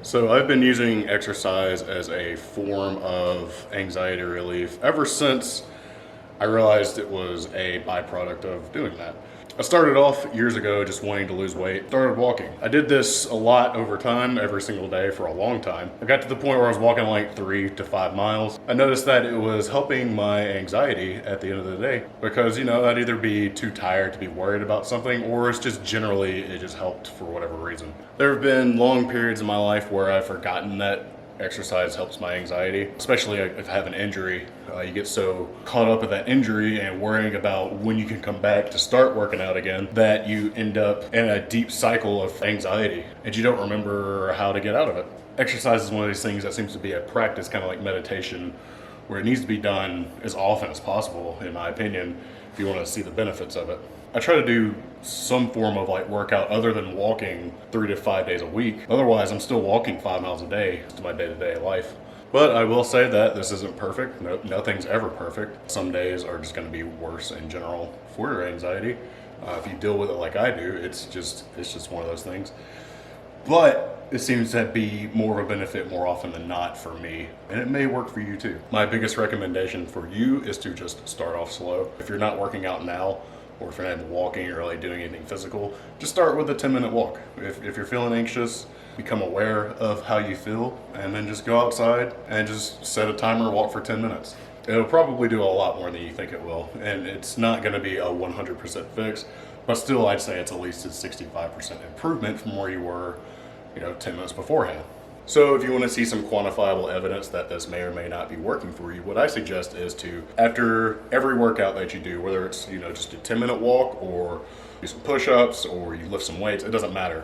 So I've been using exercise as a form of anxiety relief ever since I realized it was a byproduct of doing that. I started off years ago just wanting to lose weight, started walking. I did this a lot over time, every single day for a long time. I got to the point where I was walking like 3 to 5 miles. I noticed that it was helping my anxiety at the end of the day because, I'd either be too tired to be worried about something or it's just generally, it just helped for whatever reason. There have been long periods in my life where I've forgotten that exercise helps my anxiety, especially if I have an injury. You get so caught up with that injury and worrying about when you can come back to start working out again that you end up in a deep cycle of anxiety and you don't remember how to get out of it. Exercise is one of these things that seems to be a practice, kind of like meditation, where it needs to be done as often as possible, in my opinion, if you want to see the benefits of it. I try to do some form of like workout other than walking 3 to 5 days a week. Otherwise, I'm still walking 5 miles a day to my day-to-day life. But I will say that this isn't perfect. No, nothing's ever perfect. Some days are just going to be worse in general for your anxiety. If you deal with it like I do, it's just one of those things. But it seems to be more of a benefit more often than not for me, and it may work for you too. My biggest recommendation for you is to just start off slow. If you're not working out now, or if you're not walking or really doing anything physical, just start with a 10-minute walk. If you're feeling anxious, become aware of how you feel, and then just go outside and just set a timer, walk for 10 minutes. It'll probably do a lot more than you think it will, and it's not going to be a 100% fix, but still I'd say it's at least a 65% improvement from where you were 10 minutes beforehand. So if you want to see some quantifiable evidence that this may or may not be working for you, what I suggest is to, after every workout that you do, whether it's, just a 10-minute walk or do some push-ups or you lift some weights, it doesn't matter.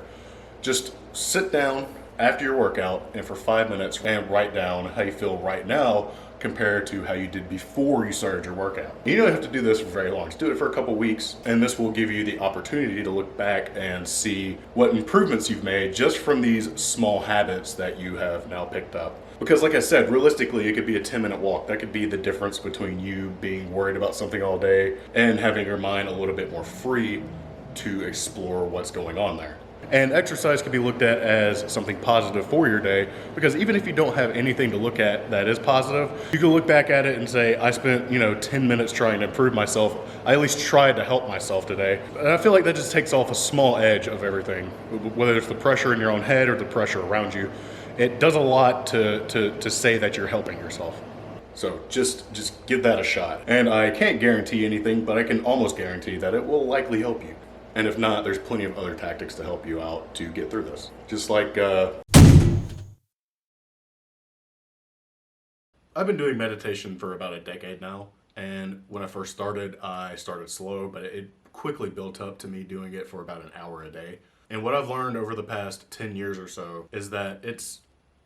Just sit down after your workout and for 5 minutes and write down how you feel right now compared to how you did before you started your workout. You don't have to do this for very long. Just do it for a couple weeks, and this will give you the opportunity to look back and see what improvements you've made just from these small habits that you have now picked up. Because like I said, realistically, it could be a 10-minute walk. That could be the difference between you being worried about something all day and having your mind a little bit more free to explore what's going on there. And exercise can be looked at as something positive for your day because even if you don't have anything to look at that is positive, you can look back at it and say, I spent, 10 minutes trying to improve myself. I at least tried to help myself today. And I feel like that just takes off a small edge of everything, whether it's the pressure in your own head or the pressure around you. It does a lot to say that you're helping yourself. So just give that a shot. And I can't guarantee anything, but I can almost guarantee that it will likely help you. And if not, there's plenty of other tactics to help you out to get through this. Just like, I've been doing meditation for about a decade now. And when I first started, I started slow, but it quickly built up to me doing it for about an hour a day. And what I've learned over the past 10 years or so is that it's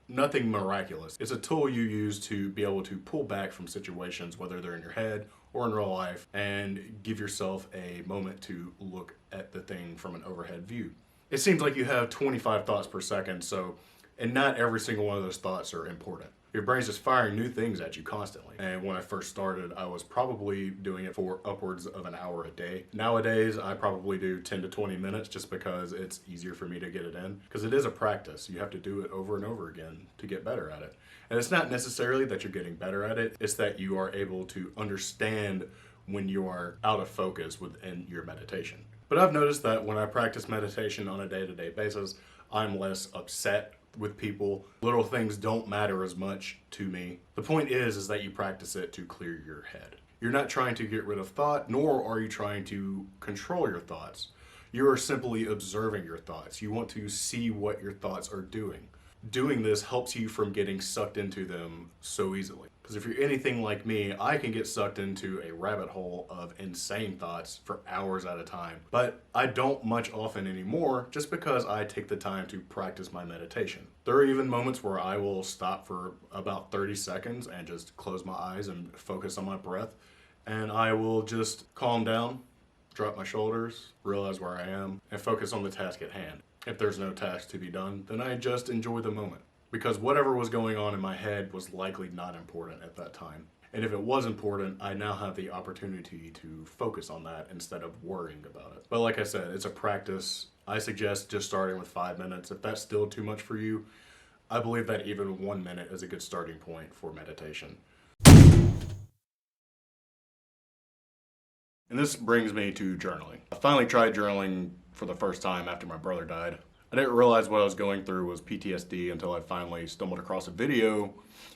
nothing miraculous. It's a tool you use to be able to pull back from situations, whether they're in your head or in real life, and give yourself a moment to look at the thing from an overhead view. It seems like you have 25 thoughts per second, and not every single one of those thoughts are important. Your brain's just firing new things at you constantly. And when I first started, I was probably doing it for upwards of an hour a day. Nowadays, I probably do 10 to 20 minutes just because it's easier for me to get it in. Because it is a practice. You have to do it over and over again to get better at it. And it's not necessarily that you're getting better at it, it's that you are able to understand when you are out of focus within your meditation. But I've noticed that when I practice meditation on a day-to-day basis, I'm less upset with people. Little things don't matter as much to me. The point is that you practice it to clear your head. You're not trying to get rid of thought, nor are you trying to control your thoughts. You are simply observing your thoughts. You want to see what your thoughts are doing. Doing this helps you from getting sucked into them so easily. Because if you're anything like me, I can get sucked into a rabbit hole of insane thoughts for hours at a time. But I don't much often anymore just because I take the time to practice my meditation. There are even moments where I will stop for about 30 seconds and just close my eyes and focus on my breath. And I will just calm down, drop my shoulders, realize where I am, and focus on the task at hand. If there's no task to be done, then I just enjoy the moment. Because whatever was going on in my head was likely not important at that time. And if it was important, I now have the opportunity to focus on that instead of worrying about it. But like I said, it's a practice. I suggest just starting with 5 minutes. If that's still too much for you, I believe that even 1 minute is a good starting point for meditation. And this brings me to journaling. I finally tried journaling for the first time after my brother died. I didn't realize what I was going through was PTSD until I finally stumbled across a video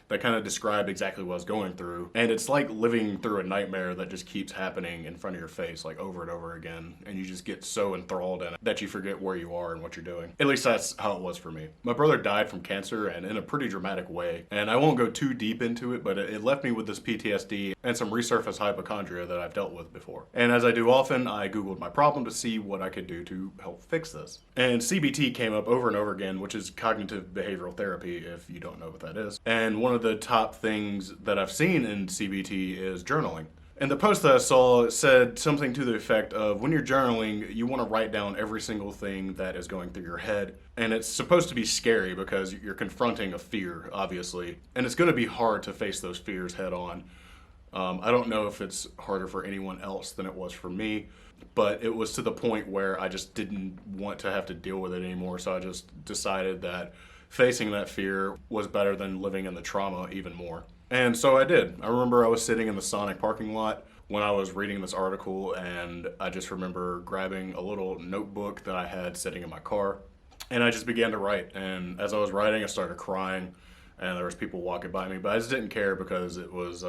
that kind of described exactly what I was going through. And it's like living through a nightmare that just keeps happening in front of your face, like over and over again. And you just get so enthralled in it that you forget where you are and what you're doing. At least that's how it was for me. My brother died from cancer, and in a pretty dramatic way. And I won't go too deep into it, but it left me with this PTSD and some resurfaced hypochondria that I've dealt with before. And as I do often, I Googled my problem to see what I could do to help fix this. And CBT came up over and over again, which is cognitive behavioral therapy, if you don't know what that is. And one of the top things that I've seen in CBT is journaling. And the post that I saw said something to the effect of, when you're journaling, you want to write down every single thing that is going through your head. And it's supposed to be scary because you're confronting a fear, obviously. And it's going to be hard to face those fears head on. I don't know if it's harder for anyone else than it was for me, but it was to the point where I just didn't want to have to deal with it anymore. So I just decided that facing that fear was better than living in the trauma even more. And so I did. I remember I was sitting in the Sonic parking lot when I was reading this article, and I just remember grabbing a little notebook that I had sitting in my car, and I just began to write. And as I was writing, I started crying, and there was people walking by me, but I just didn't care because it was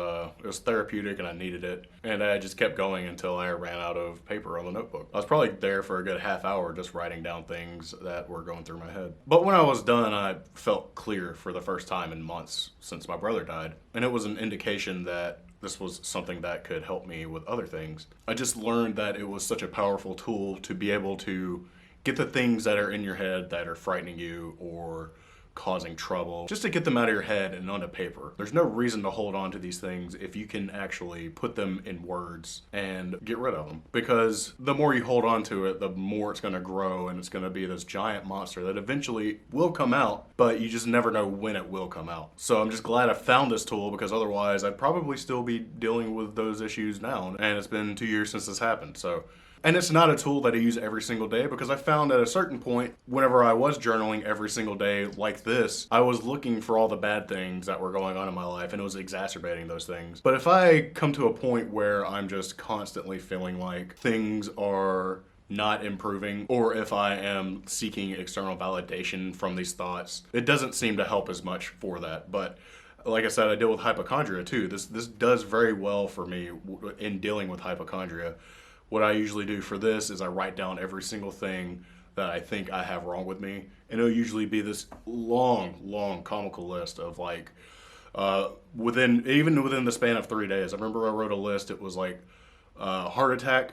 therapeutic and I needed it. And I just kept going until I ran out of paper on the notebook. I was probably there for a good half hour just writing down things that were going through my head. But when I was done, I felt clear for the first time in months since my brother died. And it was an indication that this was something that could help me with other things. I just learned that it was such a powerful tool to be able to get the things that are in your head that are frightening you or causing trouble, just to get them out of your head and onto paper. There's no reason to hold on to these things if you can actually put them in words and get rid of them. Because the more you hold on to it, the more it's going to grow, and it's going to be this giant monster that eventually will come out, but you just never know when it will come out. So I'm just glad I found this tool, because otherwise I'd probably still be dealing with those issues now. And it's been 2 years since this happened. And it's not a tool that I use every single day, because I found at a certain point, whenever I was journaling every single day like this, I was looking for all the bad things that were going on in my life, and it was exacerbating those things. But if I come to a point where I'm just constantly feeling like things are not improving, or if I am seeking external validation from these thoughts, it doesn't seem to help as much for that. But like I said, I deal with hypochondria too. This does very well for me in dealing with hypochondria. What I usually do for this is I write down every single thing that I think I have wrong with me. And it'll usually be this long comical list of like, within the span of 3 days. I remember I wrote a list. It was like heart attack,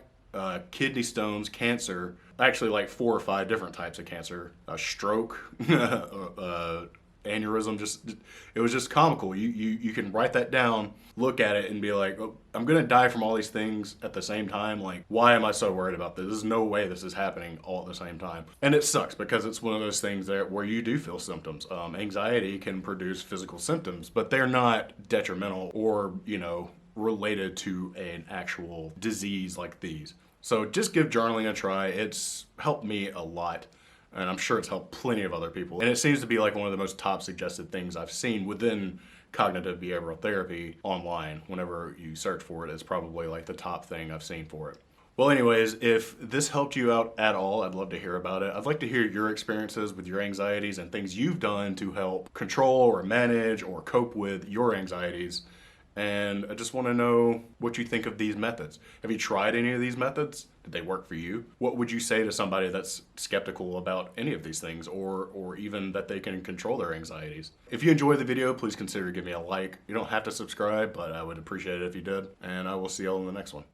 kidney stones, cancer, actually like 4 or 5 different types of cancer, stroke, aneurysm. It was just comical. You can write that down, look at it, and be like, oh, I'm gonna die from all these things at the same time. Like, why am I so worried about this? There's no way this is happening all at the same time. And it sucks, because it's one of those things where you do feel symptoms. Anxiety can produce physical symptoms, but they're not detrimental or related to an actual disease like these. So just give journaling a try. It's helped me a lot, and I'm sure it's helped plenty of other people. And it seems to be like one of the most top suggested things I've seen within cognitive behavioral therapy online. Whenever you search for it, it's probably like the top thing I've seen for it. Well, anyways, if this helped you out at all, I'd love to hear about it. I'd like to hear your experiences with your anxieties and things you've done to help control or manage or cope with your anxieties. And I just want to know what you think of these methods. Have you tried any of these methods? Did they work for you? What would you say to somebody that's skeptical about any of these things, or even that they can control their anxieties? If you enjoyed the video, please consider giving me a like. You don't have to subscribe, but I would appreciate it if you did. And I will see y'all in the next one.